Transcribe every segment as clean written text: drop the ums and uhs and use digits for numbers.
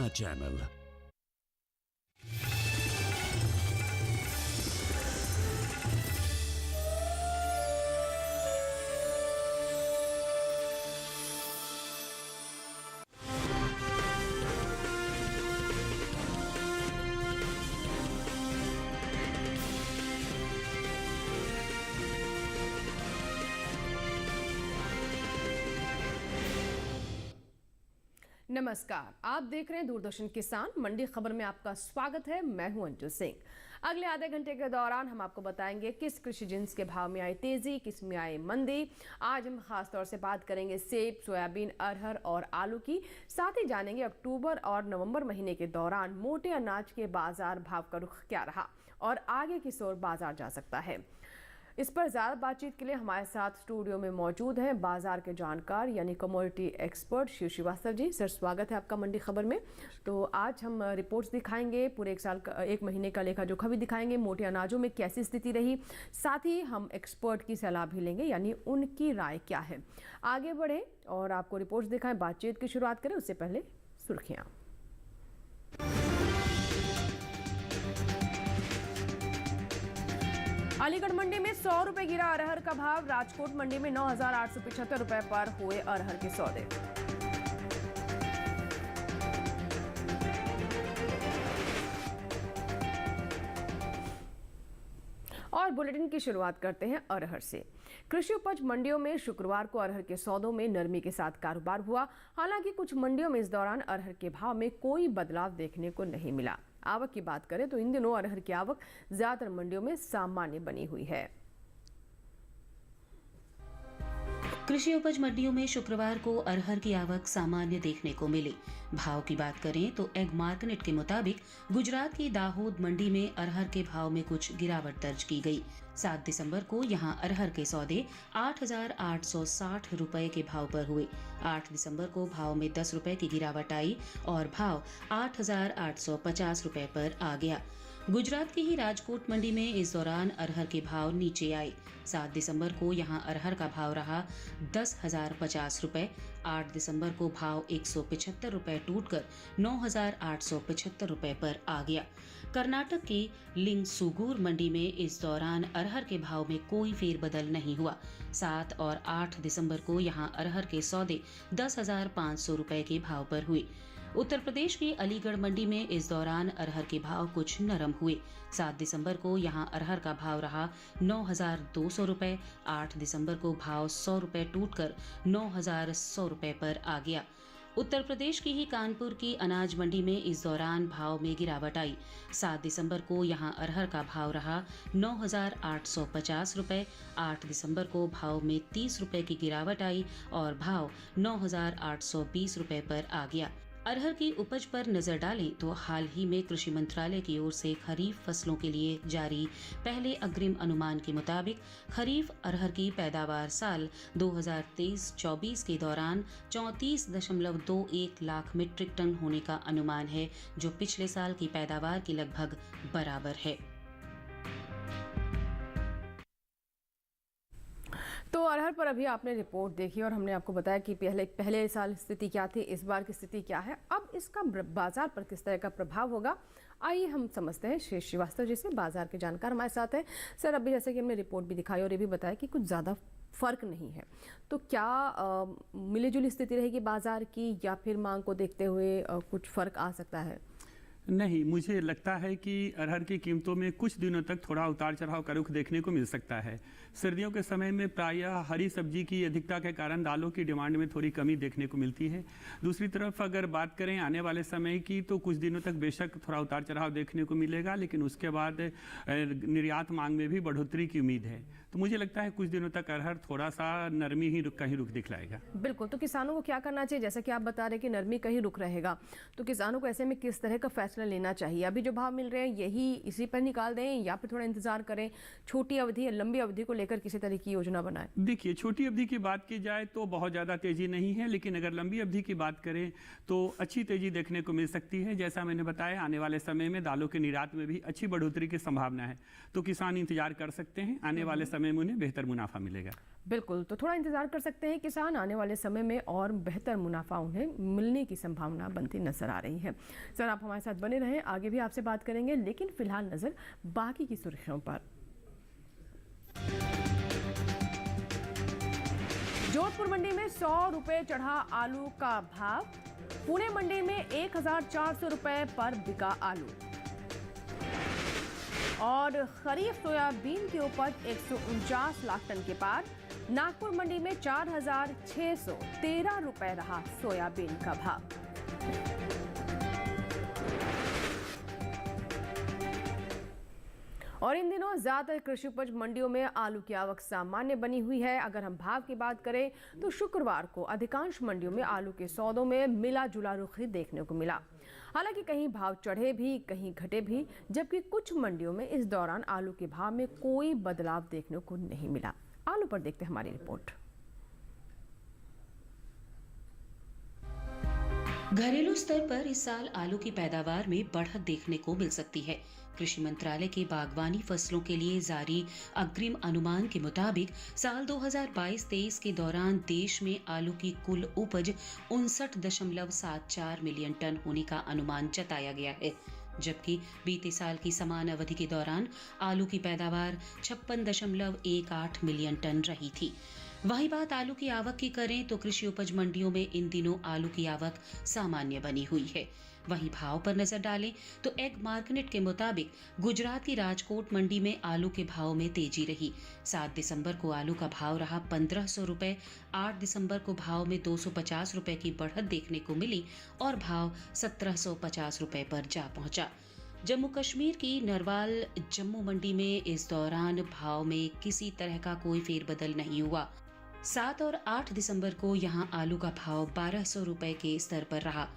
अपना चैनल। नमस्कार, आप देख रहे हैं दूरदर्शन किसान मंडी खबर में आपका स्वागत है। मैं हूं अंजू सिंह। अगले आधे घंटे के दौरान हम आपको बताएंगे किस कृषि जिन्स के भाव में आई तेजी, किस में आई मंदी। आज हम खास तौर से बात करेंगे सेब, सोयाबीन, अरहर और आलू की। साथ ही जानेंगे अक्टूबर और नवंबर महीने के दौरान मोटे अनाज के बाजार भाव का रुख क्या रहा और आगे किस ओर बाजार जा सकता है। इस पर ज़्यादा बातचीत के लिए हमारे साथ स्टूडियो में मौजूद हैं बाजार के जानकार यानी commodity expert Shiv Srivastava ji. Sir, स्वागत है आपका मंडी खबर में। तो आज हम रिपोर्ट्स दिखाएंगे, पूरे एक महीने का लेखा जोखा भी दिखाएंगे, मोटे अनाजों में कैसी स्थिति रही। साथ ही हम एक्सपर्ट की सलाह भी लेंगे यानी उनकी राय क्या है। आगे बढ़े और आपको रिपोर्ट्स दिखाएं, बातचीत की शुरुआत करें उससे पहले सुर्खियाँ। अलीगढ़ मंडी में 100 रुपए गिरा अरहर का भाव। राजकोट मंडी में 9,875 रुपए पर हुए अरहर के सौदे। और बुलेटिन की शुरुआत करते हैं अरहर से। कृषि उपज मंडियों में शुक्रवार को अरहर के सौदों में नरमी के साथ कारोबार हुआ। हालांकि कुछ मंडियों में इस दौरान अरहर के भाव में कोई बदलाव देखने को नहीं मिला। आवक की बात करें तो इन दिनों अरहर की आवक ज्यादातर मंडियों में सामान्य बनी हुई है। कृषि उपज मंडियों में शुक्रवार को अरहर की आवक सामान्य देखने को मिली। भाव की बात करें तो एग मार्केट के मुताबिक गुजरात की दाहोद मंडी में अरहर के भाव में कुछ गिरावट दर्ज की गई। 7 दिसंबर को यहां अरहर के सौदे 8,860 रुपए के भाव पर हुए। 8 दिसंबर को भाव में 10 रुपए की गिरावट आई और भाव 8,850 रुपए पर आ गया। गुजरात की ही राजकोट मंडी में इस दौरान अरहर के भाव नीचे आए। 7 दिसंबर को यहां अरहर का भाव रहा 10,050 रुपए। 8 दिसंबर को भाव 175 रुपए टूटकर 9,875 रुपए पर आ गया। कर्नाटक की लिंगसुगूर मंडी में इस दौरान अरहर के भाव में कोई फेरबदल नहीं हुआ। 7 और 8 दिसंबर को यहां अरहर के सौदे 10,500 रुपए के भाव पर हुए। उत्तर प्रदेश की अलीगढ़ मंडी में इस दौरान अरहर के भाव कुछ नरम हुए। 7 दिसंबर को यहां अरहर का भाव रहा 9,200 रुपए। 8 दिसंबर को भाव 100 रुपए टूटकर 9,100 रुपए पर आ गया। उत्तर प्रदेश की ही कानपुर की अनाज मंडी में इस दौरान भाव में गिरावट आई। 7 दिसंबर को यहां अरहर का भाव रहा 9,850 रुपए। 8 दिसंबर को भाव में 30 रुपए की गिरावट आई और भाव 9,820 रुपए पर आ गया। अरहर की उपज पर नजर डालें तो हाल ही में कृषि मंत्रालय की ओर से खरीफ फसलों के लिए जारी पहले अग्रिम अनुमान के मुताबिक खरीफ अरहर की पैदावार साल 2023-24 के दौरान 34.21 लाख मीट्रिक टन होने का अनुमान है, जो पिछले साल की पैदावार के लगभग बराबर है। तो अरहर पर अभी आपने रिपोर्ट देखी और हमने आपको बताया कि पहले साल स्थिति क्या थी, इस बार की स्थिति क्या है, अब इसका बाजार पर किस तरह का प्रभाव होगा। आइए हम समझते हैं। श्री श्रीवास्तव जी से, बाजार के जानकार हमारे साथ हैं। सर, अभी जैसे कि हमने रिपोर्ट भी दिखाई और ये भी बताया कि कुछ ज़्यादा फर्क नहीं है, तो क्या मिली जुली स्थिति रहेगी बाजार की या फिर मांग को देखते हुए कुछ फर्क आ सकता है? नहीं, मुझे लगता है कि अरहर की कीमतों में कुछ दिनों तक थोड़ा उतार चढ़ाव का रुख देखने को मिल सकता है। सर्दियों के समय में प्रायः हरी सब्जी की अधिकता के कारण दालों की डिमांड में थोड़ी कमी देखने को मिलती है। दूसरी तरफ अगर बात करें आने वाले समय की, तो कुछ दिनों तक बेशक थोड़ा उतार चढ़ाव देखने को मिलेगा, लेकिन उसके बाद निर्यात मांग में भी बढ़ोतरी की उम्मीद है। तो मुझे लगता है कुछ दिनों तक अरहर थोड़ा सा नरमी ही कहीं रुख दिखलाएगा। बिल्कुल। तो किसानों को क्या करना चाहिए? जैसा कि आप बता रहे कि नरमी कहीं रुक रहेगा, तो किसानों को ऐसे में किस तरह का फैसला फैसला लेना चाहिए? अभी जो भाव मिल रहे हैं यही इसी पर निकाल दें या फिर थोड़ा इंतजार करें, छोटी अवधि या लंबी अवधि को लेकर किसी तरह की योजना बनाएं? देखिए, छोटी अवधि की बात की जाए तो बहुत ज़्यादा तेज़ी नहीं है, लेकिन अगर लंबी अवधि की बात करें तो अच्छी तेज़ी देखने को मिल सकती है। जैसा मैंने बताया, आने वाले समय में दालों के निर्यात में भी अच्छी बढ़ोतरी की संभावना है, तो किसान इंतजार कर सकते हैं। आने वाले समय में उन्हें बेहतर मुनाफा मिलेगा। बिल्कुल, तो थोड़ा इंतजार कर सकते हैं किसान, आने वाले समय में और बेहतर मुनाफा उन्हें मिलने की संभावना बनती नजर आ रही है। सर, आप हमारे साथ बने रहें, आगे भी आपसे बात करेंगे, लेकिन फिलहाल नजर बाकी की सुर्खियों पर। जोधपुर मंडी में 100 रुपए चढ़ा आलू का भाव। पुणे मंडी में 1400 रुपए पर बिका आलू। और खरीफ सोयाबीन की उपज 149 लाख टन के पार। नागपुर मंडी में 4613 रुपए रहा सोयाबीन का भाव। और इन दिनों ज्यादातर कृषि उपज मंडियों में आलू की आवक सामान्य बनी हुई है। अगर हम भाव की बात करें तो शुक्रवार को अधिकांश मंडियों में आलू के सौदों में मिला जुला रुख ही देखने को मिला। हालांकि कहीं भाव चढ़े भी, कहीं घटे भी, जबकि कुछ मंडियों में इस दौरान आलू के भाव में कोई बदलाव देखने को नहीं मिला। आलू पर देखते हैं हमारी रिपोर्ट। घरेलू स्तर पर इस साल आलू की पैदावार में बढ़त देखने को मिल सकती है। कृषि मंत्रालय के बागवानी फसलों के लिए जारी अग्रिम अनुमान के मुताबिक साल 2022-23 के दौरान देश में आलू की कुल उपज 59.74 मिलियन टन होने का अनुमान जताया गया है, जबकि बीते साल की समान अवधि के दौरान आलू की पैदावार 56.18 मिलियन टन रही थी। वहीं बात आलू की आवक की करें तो कृषि उपज मंडियों में इन दिनों आलू की आवक सामान्य बनी हुई है। वहीं भाव पर नजर डालें तो एग मार्केट के मुताबिक गुजरात की राजकोट मंडी में आलू के भाव में तेजी रही। 7 दिसंबर को आलू का भाव रहा 1500 रुपए, 8 दिसंबर को भाव में 250 रुपए की बढ़त देखने को मिली और भाव 1750 रुपए पर जा पहुंचा। जम्मू कश्मीर की नरवाल जम्मू मंडी में इस दौरान भाव में किसी तरह का कोई फेरबदल नहीं हुआ। 7 और 8 दिसंबर को यहां आलू का भाव 1200 रुपए के स्तर पर रहा।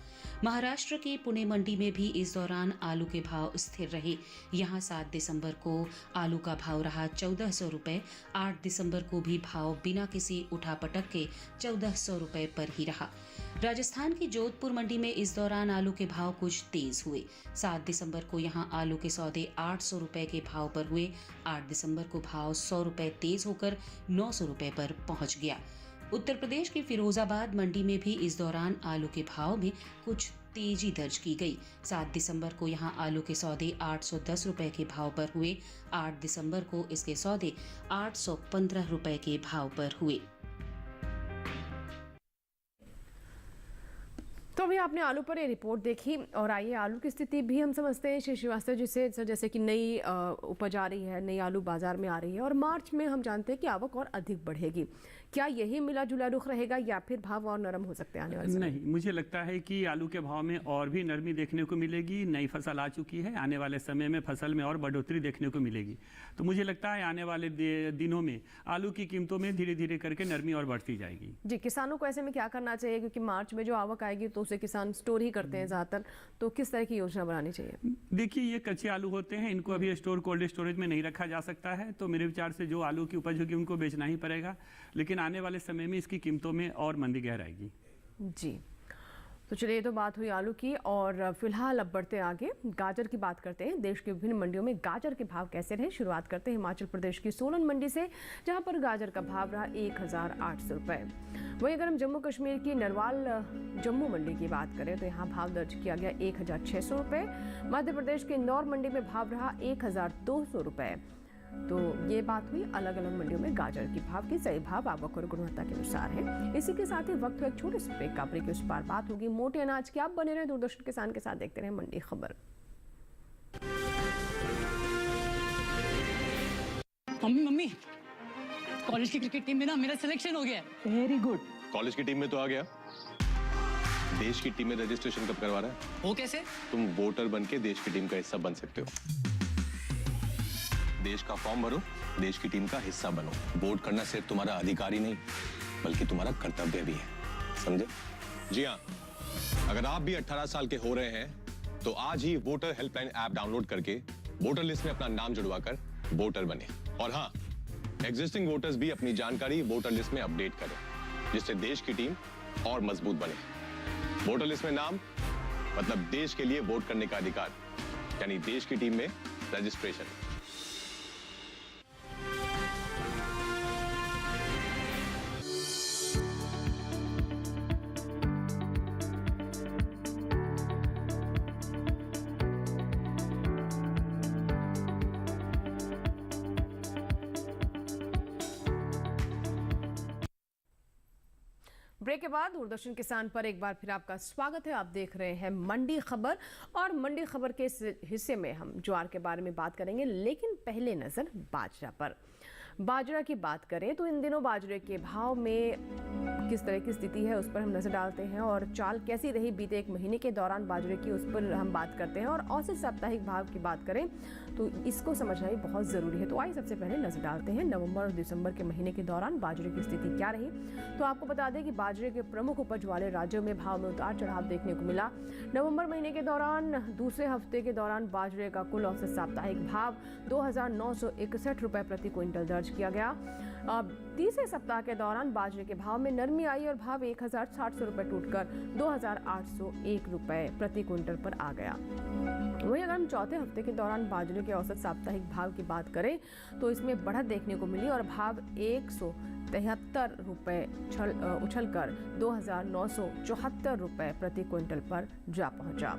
महाराष्ट्र के पुणे मंडी में भी इस दौरान आलू के भाव स्थिर रहे। यहां 7 दिसंबर को आलू का भाव रहा 1400 रुपए, 8 दिसंबर को भी भाव बिना किसी उठापटक के 1400 रुपए पर ही रहा। राजस्थान की जोधपुर मंडी में इस दौरान आलू के भाव कुछ तेज हुए। 7 दिसंबर को यहां आलू के सौदे 800 रुपए के भाव पर हुए। 8 दिसंबर को भाव 100 रुपए तेज होकर 900 रुपए पर पहुंच गया। उत्तर प्रदेश की फिरोजाबाद मंडी में भी इस दौरान आलू के भाव में कुछ तेजी दर्ज की गई। 7 दिसंबर को यहां आलू के सौदे 810 रुपए के भाव पर हुए। 8 दिसंबर को इसके सौदे 815 रुपए के भाव पर हुए। तो अभी आपने आलू पर ये रिपोर्ट देखी और आइए आलू की स्थिति भी हम समझते हैं श्री श्रीवास्तव जी से। सर, जैसे कि नई उपज आ रही है, नई आलू बाजार में आ रही है और मार्च में हम जानते हैं कि आवक और अधिक बढ़ेगी। क्या यही मिला जुला रुख रहेगा या फिर भाव और नरम हो सकते हैं आने वाले समय? नहीं, मुझे लगता है कि आलू के भाव में और भी नरमी देखने को मिलेगी। नई फसल आ चुकी है, आने वाले समय में फसल में और बढ़ोतरी देखने को मिलेगी। तो मुझे लगता है आने वाले दिनों में आलू की कीमतों में धीरे धीरे करके नरमी और बढ़ती जाएगी। जी, किसानों को ऐसे में क्या करना चाहिए, क्योंकि मार्च में जो आवक आएगी तो उसे किसान स्टोर ही करते हैं ज़्यादातर, तो किस तरह की योजना बनानी चाहिए? देखिए, ये कच्चे आलू होते हैं, इनको अभी कोल्ड स्टोरेज में नहीं रखा जा सकता है, तो मेरे विचार से जो आलू की उपज होगी उनको बेचना ही पड़ेगा। लेकिन आने वाले समय में इसकी कीमतों में और मंदी गहर आएगी। जी, तो चलिए, ये तो बात हुई आलू की और फिलहाल अब बढ़ते आगे गाजर की बात करते हैं। देश की विभिन्न मंडियों में गाजर के भाव कैसे रहे, शुरुआत करते हैं हिमाचल प्रदेश की सोलन मंडी से, जहां पर गाजर का भाव रहा 1800 रुपए। वहीं अगर हम जम्मू कश्मीर की नरवाल जम्मू मंडी की बात करें तो यहाँ भाव दर्ज किया गया 1600 रुपए। मध्य प्रदेश के इंदौर मंडी में भाव रहा 1200 रुपए। तो ये बात हुई अलग अलग मंडियों में गाजर की भाव की। सही भाव आवक और गुणवत्ता के अनुसार है। इसी के साथ ही वक्त एक छोटे से ब्रेक का, ब्रेक के उस पार बात होगी मोटे अनाज की। आप बने रहे दूरदर्शन किसान के साथ, देखते रहे मंडी खबर। मम्मी, कॉलेज की क्रिकेट टीम में ना मेरा सिलेक्शन हो गया है। Very good. कॉलेज की टीम में तो आ गया, देश की टीम में रजिस्ट्रेशन कब करवा रहा है? वो कैसे? तुम वोटर बन के देश की टीम का हिस्सा बन सकते हो। देश का फॉर्म भरो, देश की टीम का हिस्सा बनो। वोट करना सिर्फ तुम्हारा अधिकार ही नहीं बल्कि तुम्हारा कर्तव्य भी है, समझे? जी हाँ, अगर आप भी 18 साल के हो रहे हैं तो आज ही वोटर हेल्पलाइन ऐप डाउनलोड करके वोटर लिस्ट में अपना नाम जुड़वाकर वोटर बने। और हाँ, एग्जिस्टिंग वोटर्स भी अपनी जानकारी वोटर लिस्ट में अपडेट करें, जिससे देश की टीम और मजबूत बने। वोटर लिस्ट में नाम मतलब देश के लिए वोट करने का अधिकार, यानी देश की टीम में रजिस्ट्रेशन। ब्रेक के बाद दूरदर्शन किसान पर एक बार फिर आपका स्वागत है। आप देख रहे हैं मंडी खबर, और मंडी खबर के इस हिस्से में हम ज्वार के बारे में बात करेंगे, लेकिन पहले नजर बाजरा पर। बाजरा की बात करें तो इन दिनों बाजरे के भाव में किस तरह की स्थिति है उस पर हम नजर डालते हैं, और चाल कैसी रही बीते एक महीने के दौरान बाजरे की, उस पर हम बात करते हैं। और औसत साप्ताहिक भाव की बात करें तो इसको समझना ही बहुत ज़रूरी है। तो आइए सबसे पहले नजर डालते हैं नवंबर और दिसंबर के महीने के दौरान बाजरे की स्थिति क्या रही। तो आपको बता दें कि बाजरे के प्रमुख उपज वाले राज्यों में भाव में उतार चढ़ाव देखने को मिला। नवंबर महीने के दौरान दूसरे हफ्ते के दौरान बाजरे का कुल औसत साप्ताहिक भाव 2,961 रुपये प्रति क्विंटल दर्ज किया गया। तीसरे सप्ताह के दौरान बाजरे के भाव में नरमी आई और भाव 1,700 रुपये टूटकर 2,801 रुपये प्रति क्विंटल पर आ गया। वहीं अगर हम चौथे हफ्ते के दौरान बाजरे के औसत साप्ताहिक भाव की बात करें तो इसमें बढ़त देखने को मिली और भाव 173 रुपये उछलकर 2,974 रुपये प्रति क्विंटल पर जा पहुंचा।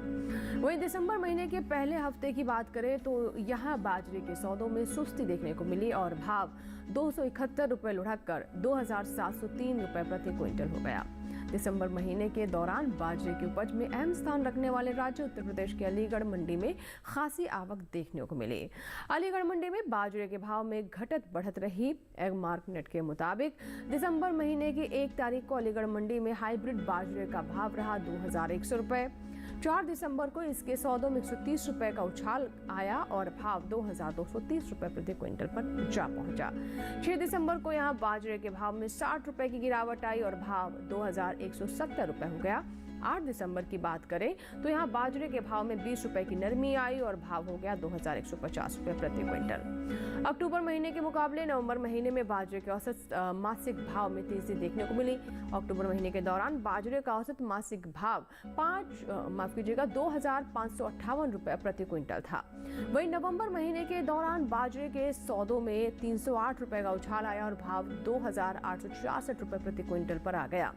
वहीं दिसंबर महीने के पहले हफ्ते की बात करें तो यहां बाजरे के सौदों में सुस्ती देखने को मिली और भाव 271 रुपये लुढ़ककर 2,703 रुपये प्रति क्विंटल हो गया। दिसंबर महीने के दौरान बाजरे की उपज में अहम स्थान रखने वाले राज्य उत्तर प्रदेश के अलीगढ़ मंडी में खासी आवक देखने को मिली। अलीगढ़ मंडी में बाजरे के भाव में घटत बढ़त रही। एगमार्क नेट के मुताबिक दिसंबर महीने की 1 तारीख को अलीगढ़ मंडी में हाइब्रिड बाजरे का भाव रहा 2,100 रुपये। 4 दिसंबर को इसके सौदों में 130 रुपये का उछाल आया और भाव 2,230 रुपये प्रति क्विंटल पर जा पहुंचा। 6 दिसंबर को यहां बाजरे के भाव में 60 रुपये की गिरावट आई और भाव 2,170 रुपये हो गया। 8 दिसंबर की बात करें तो यहां बाजरे के भाव में 20 रुपये की नरमी आई और भाव हो गया 2,150 रुपये प्रति क्विंटल। अक्टूबर महीने के मुकाबले नवंबर महीने में बाजरे के औसत मासिक भाव में तेजी देखने को मिली। अक्टूबर महीने के दौरान बाजरे का औसत मासिक भाव 2,558 रुपये प्रति क्विंटल था। वहीं नवंबर महीने के दौरान बाजरे के सौदों में 308 रुपये का उछाल आया और भाव 2,866 रुपये प्रति क्विंटल पर आ गया।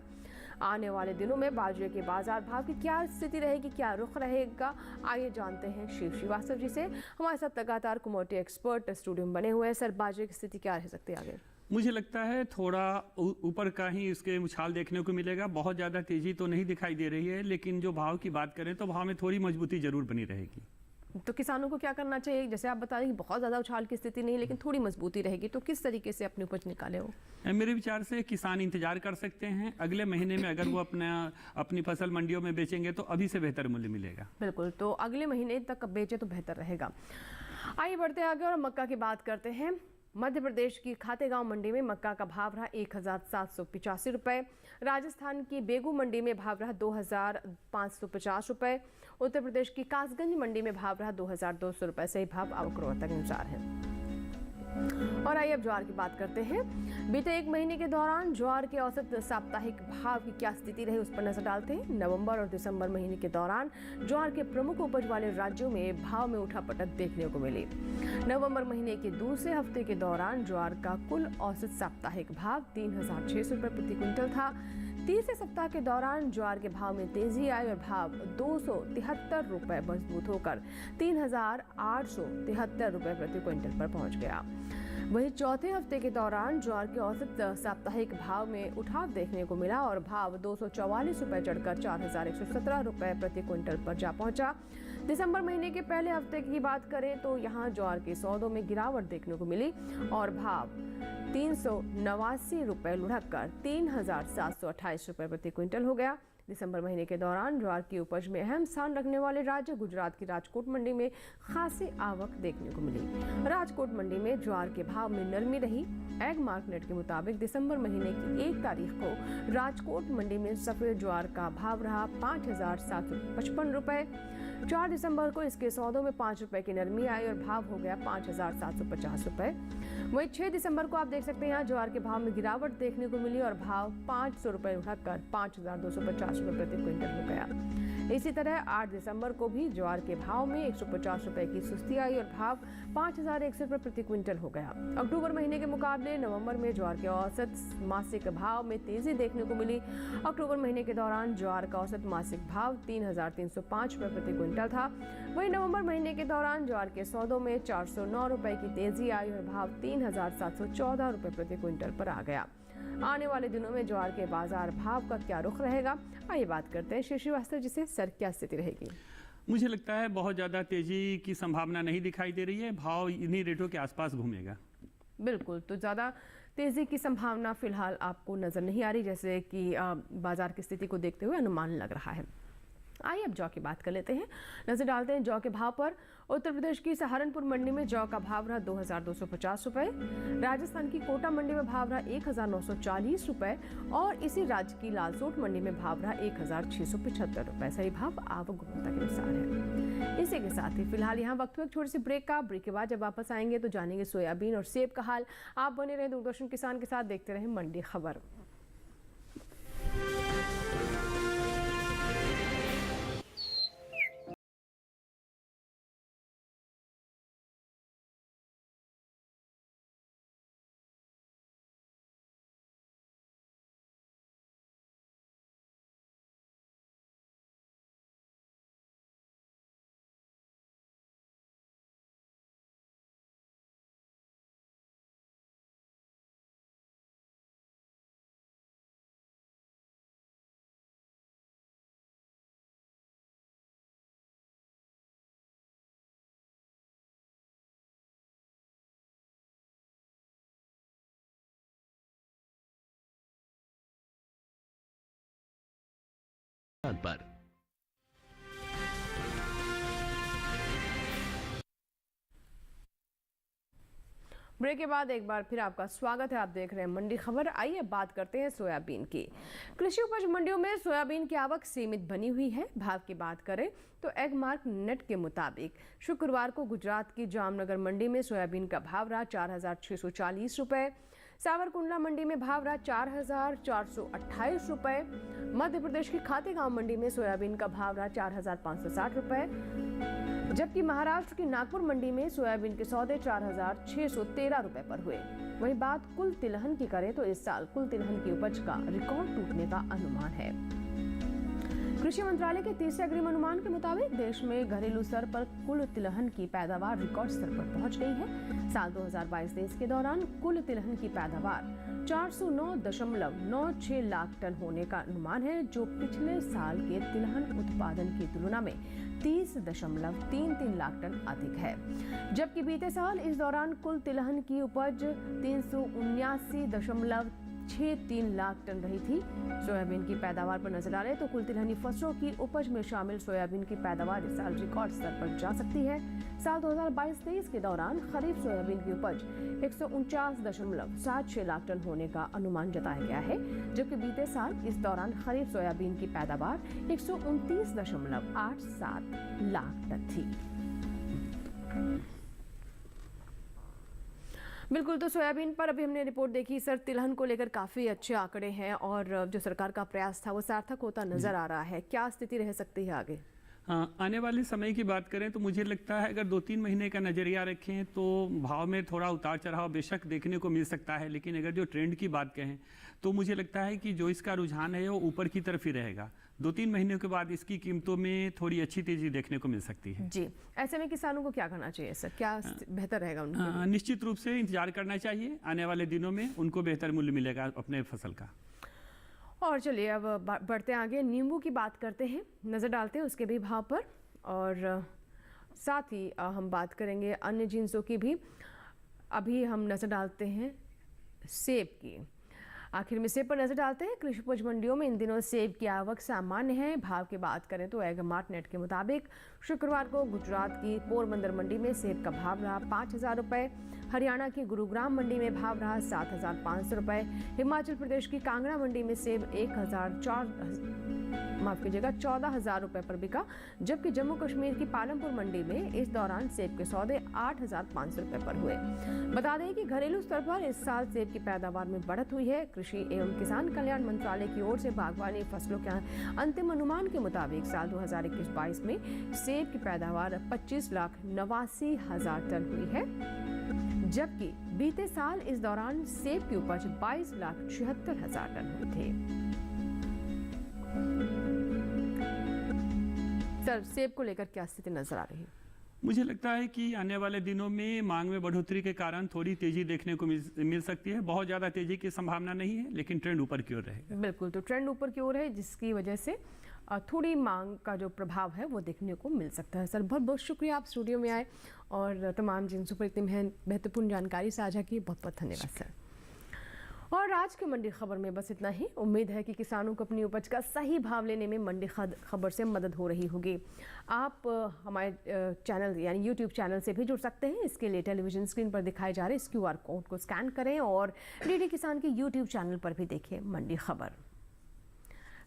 आने वाले दिनों में बाजरे के बाजार भाव की क्या स्थिति रहेगी, क्या रुख रहेगा, आइए जानते हैं शिव श्रीवास्तव जी से। हमारे साथ लगातार कमोडिटी एक्सपर्ट स्टूडियो में बने हुए हैं। सर, बाजरे की स्थिति क्या रह सकती है आगे? मुझे लगता है थोड़ा ऊपर का ही इसके उछाल देखने को मिलेगा। बहुत ज़्यादा तेजी तो नहीं दिखाई दे रही है, लेकिन जो भाव की बात करें तो भाव में थोड़ी मजबूती जरूर बनी रहेगी। तो किसानों को क्या करना चाहिए? जैसे आप बता रहे हैं बहुत ज़्यादा उछाल की स्थिति नहीं, लेकिन थोड़ी मजबूती रहेगी, तो किस तरीके से अपनी उपज निकाले हो? मेरे विचार से किसान इंतजार कर सकते हैं। अगले महीने में अगर वो अपनी फसल मंडियों में बेचेंगे तो अभी से बेहतर मूल्य मिलेगा। बिल्कुल, तो अगले महीने तक बेचे तो बेहतर रहेगा। आइए बढ़ते आगे और मक्का की बात करते हैं। मध्य प्रदेश की खातेगांव मंडी में मक्का का भाव रहा 1,785 रुपये। राजस्थान की बेगू मंडी में भाव रहा 2,550 रुपये। उत्तर प्रदेश की कासगंज मंडी में भाव रहा 2,200 रुपये। सही भाव आवक के अनुसार है। और आइए अब ज्वार की बात करते हैं। बीते एक महीने के दौरान ज्वार के औसत साप्ताहिक भाव की क्या स्थिति रही उस पर नजर डालते हैं। नवंबर और दिसंबर महीने के दौरान ज्वार के प्रमुख उपज वाले राज्यों में भाव में उठापटक देखने को मिली। नवंबर महीने के दूसरे हफ्ते के दौरान ज्वार का कुल औसत साप्ताहिक भाव 3,600 रुपये प्रति क्विंटल था। तीसरे सप्ताह के दौरान ज्वार के भाव में तेजी आई और भाव 273 रुपये मजबूत होकर 3,873 रुपये प्रति क्विंटल पर पहुंच गया। वहीं चौथे हफ्ते के दौरान ज्वार के औसत साप्ताहिक भाव में उठाव देखने को मिला और भाव 244 रुपये चढ़कर 4,117 रुपये प्रति क्विंटल पर जा पहुंचा। दिसंबर महीने के पहले हफ्ते की बात करें तो यहां ज्वार के सौदों में गिरावट देखने को मिली और भाव 389 रुपये लुढ़ककर 3,728 रुपये प्रति क्विंटल हो गया। दिसंबर महीने के दौरान ज्वार की उपज में अहम स्थान रखने वाले राज्य गुजरात की राजकोट मंडी में खासी आवक देखने को मिली। राजकोट मंडी में ज्वार के भाव में नरमी रही। एगमार्क नेट के मुताबिक दिसंबर महीने की 1 तारीख को राजकोट मंडी में सफेद ज्वार का भाव रहा 5,755 रुपये। 4 दिसंबर को इसके सौदों में 5 रुपए की नरमी आई और भाव हो गया 5,750 रुपए। वहीं 6 दिसंबर को आप देख सकते हैं यहाँ ज्वार के भाव में गिरावट देखने को मिली और भाव 500 रुपए उठाकर 5,250 रुपए प्रति क्विंटल हो गया। इसी तरह 8 दिसंबर को भी ज्वार के भाव में 150 रुपए की सुस्ती आई और भाव 5,100 रुपए प्रति क्विंटल हो गया। अक्टूबर महीने के मुकाबले नवंबर में ज्वार के औसत मासिक भाव में तेजी देखने को मिली। अक्टूबर महीने के दौरान ज्वार का औसत मासिक भाव 3,305 रुपए प्रति क्विंटल था। वहीं नवंबर महीने के दौरान ज्वार के सौदों में 409 रुपए की तेजी आई और भाव 3,714 रुपए प्रति क्विंटल पर आ गया। आने वाले दिनों में ज्वार के बाजार भाव का क्या रुख रहेगा, आइए बात करते हैं श्री श्रीवास्तव जी से। सर, क्या स्थिति रहेगी? मुझे लगता है बहुत ज़्यादा तेज़ी की संभावना नहीं दिखाई दे रही है। भाव इन्हीं रेटों के आसपास घूमेगा। बिल्कुल, तो ज़्यादा तेज़ी की संभावना फिलहाल आपको नज़र नहीं आ रही, जैसे कि बाजार की स्थिति को देखते हुए अनुमान लग रहा है। आइए अब जौ की बात कर लेते हैं, नजर डालते हैं जौ के भाव पर। उत्तर प्रदेश की सहारनपुर मंडी में जौ का भाव रहा 2,250 रुपए, राजस्थान की कोटा मंडी में भाव रहा 1,940 रुपए और इसी राज्य की लालसोट मंडी में भाव रहा 1,675 रुपए। सही भाव आवक गुणवत्ता के अनुसार है। इसी के साथ ही फिलहाल यहाँ वक्त छोटी सी ब्रेक के बाद जब वापस आएंगे तो जानेंगे सोयाबीन और सेब का हाल। आप बने रहे दूरदर्शन किसान के साथ, देखते रहे मंडी खबर। पर ब्रेक के बाद एक बार फिर आपका स्वागत है। आप देख रहे हैं मंडी खबर। आइए बात करते हैं सोयाबीन की। कृषि उपज मंडियों में सोयाबीन की आवक सीमित बनी हुई है। भाव की बात करें तो एगमार्क नेट के मुताबिक शुक्रवार को गुजरात की जामनगर मंडी में सोयाबीन का भाव रहा 4,640 रुपए, सावरकुंडला मंडी में भाव रहा 4,428 रुपए, मध्य प्रदेश की खातेगांव मंडी में सोयाबीन का भाव रहा 4,560 रुपए, जबकि महाराष्ट्र की नागपुर मंडी में सोयाबीन के सौदे 4,613 रुपए पर हुए। वहीं बात कुल तिलहन की करें तो इस साल कुल तिलहन की उपज का रिकॉर्ड टूटने का अनुमान है। कृषि मंत्रालय के तीसरे अग्रिम अनुमान के मुताबिक देश में घरेलू स्तर पर कुल तिलहन की पैदावार रिकॉर्ड स्तर पर पहुंच गई है। साल 2022-23 के दौरान कुल तिलहन की पैदावार 409.96 लाख टन होने का अनुमान है, जो पिछले साल के तिलहन उत्पादन की तुलना में 30.33 लाख टन अधिक है। जबकि बीते साल इस दौरान कुल तिलहन की उपज 379.63 लाख टन रही थी। सोयाबीन की पैदावार पर नजर डालें तो कुल तिलहनी फसलों की उपज में शामिल सोयाबीन की पैदावार इस साल रिकॉर्ड स्तर पर जा सकती है। साल 2022-23 के दौरान खरीफ सोयाबीन की उपज 149.76 लाख टन होने का अनुमान जताया गया है, जबकि बीते साल इस दौरान खरीफ सोयाबीन की पैदावार 129.87 लाख टन थी। बिल्कुल, तो सोयाबीन पर अभी हमने रिपोर्ट देखी सर, तिलहन को लेकर काफ़ी अच्छे आंकड़े हैं और जो सरकार का प्रयास था वो सार्थक होता नजर आ रहा है। क्या स्थिति रह सकती है आगे? आने वाले समय की बात करें तो मुझे लगता है अगर 2-3 महीने का नज़रिया रखें तो भाव में थोड़ा उतार चढ़ाव बेशक देखने को मिल सकता है, लेकिन अगर जो ट्रेंड की बात कहें तो मुझे लगता है कि जो इसका रुझान है वो ऊपर की तरफ ही रहेगा। 2-3 महीनों के बाद इसकी कीमतों में थोड़ी अच्छी तेजी देखने को मिल सकती है। जी, ऐसे में किसानों को क्या करना चाहिए सर? क्या बेहतर रहेगा उनके लिए? निश्चित रूप से इंतजार करना चाहिए, आने वाले दिनों में उनको बेहतर मूल्य मिलेगा अपने फसल का। और चलिए अब बढ़ते आगे, नींबू की बात करते हैं, नज़र डालते हैं उसके भी भाव पर और साथ ही हम बात करेंगे अन्य जिन्सों की भी। अभी हम नज़र डालते हैं सेब की। आखिर में सेब पर नजर डालते हैं। कृषि उपज मंडियों में इन दिनों सेब की आवक सामान्य है। भाव की बात करें तो एगमार्क नेट के मुताबिक शुक्रवार को गुजरात की पोरबंदर मंडी में सेब का भाव रहा 5,000 रुपये, हरियाणा की गुरुग्राम मंडी में भाव रहा 7,500 रुपये, हिमाचल प्रदेश की कांगड़ा मंडी में सेब माफ कीजिएगा 14,000 रुपए पर बिका, जबकि जम्मू कश्मीर की पालमपुर मंडी में इस दौरान सेब के सौदे 8,500 रुपए पर हुए। बता दें कि घरेलू स्तर पर इस साल सेब की पैदावार में बढ़त हुई है। कृषि एवं किसान कल्याण मंत्रालय की ओर से बागवानी फसलों के अंतिम अनुमान के मुताबिक साल 2021-22 में सेब की पैदावार 25,89,000 टन हुई है, जबकि बीते साल इस दौरान सेब की उपज 22,76,000 टन हुई थी। सर, सेब को लेकर क्या स्थिति नजर आ रही है? मुझे लगता है कि आने वाले दिनों में मांग में बढ़ोतरी के कारण थोड़ी तेजी देखने को मिल सकती है। बहुत ज़्यादा तेजी की संभावना नहीं है, लेकिन ट्रेंड ऊपर की ओर रहेगा। बिल्कुल, तो ट्रेंड ऊपर की ओर है, जिसकी वजह से थोड़ी मांग का जो प्रभाव है वो देखने को मिल सकता है। सर, बहुत बहुत शुक्रिया, आप स्टूडियो में आए और तमाम जिनसों पर इतनी महत्वपूर्ण जानकारी साझा की। बहुत बहुत धन्यवाद सर। और आज की मंडी खबर में बस इतना ही। उम्मीद है कि किसानों को अपनी उपज का सही भाव लेने में मंडी खबर से मदद हो रही होगी। आप हमारे चैनल यानी YouTube चैनल से भी जुड़ सकते हैं। इसके लिए टेलीविजन स्क्रीन पर दिखाए जा रहे इस QR कोड को स्कैन करें और डीडी किसान के YouTube चैनल पर भी देखें मंडी खबर।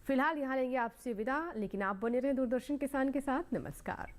फिलहाल यहाँ लेंगे आपसे विदा, लेकिन आप बने रहें दूरदर्शन किसान के साथ। नमस्कार।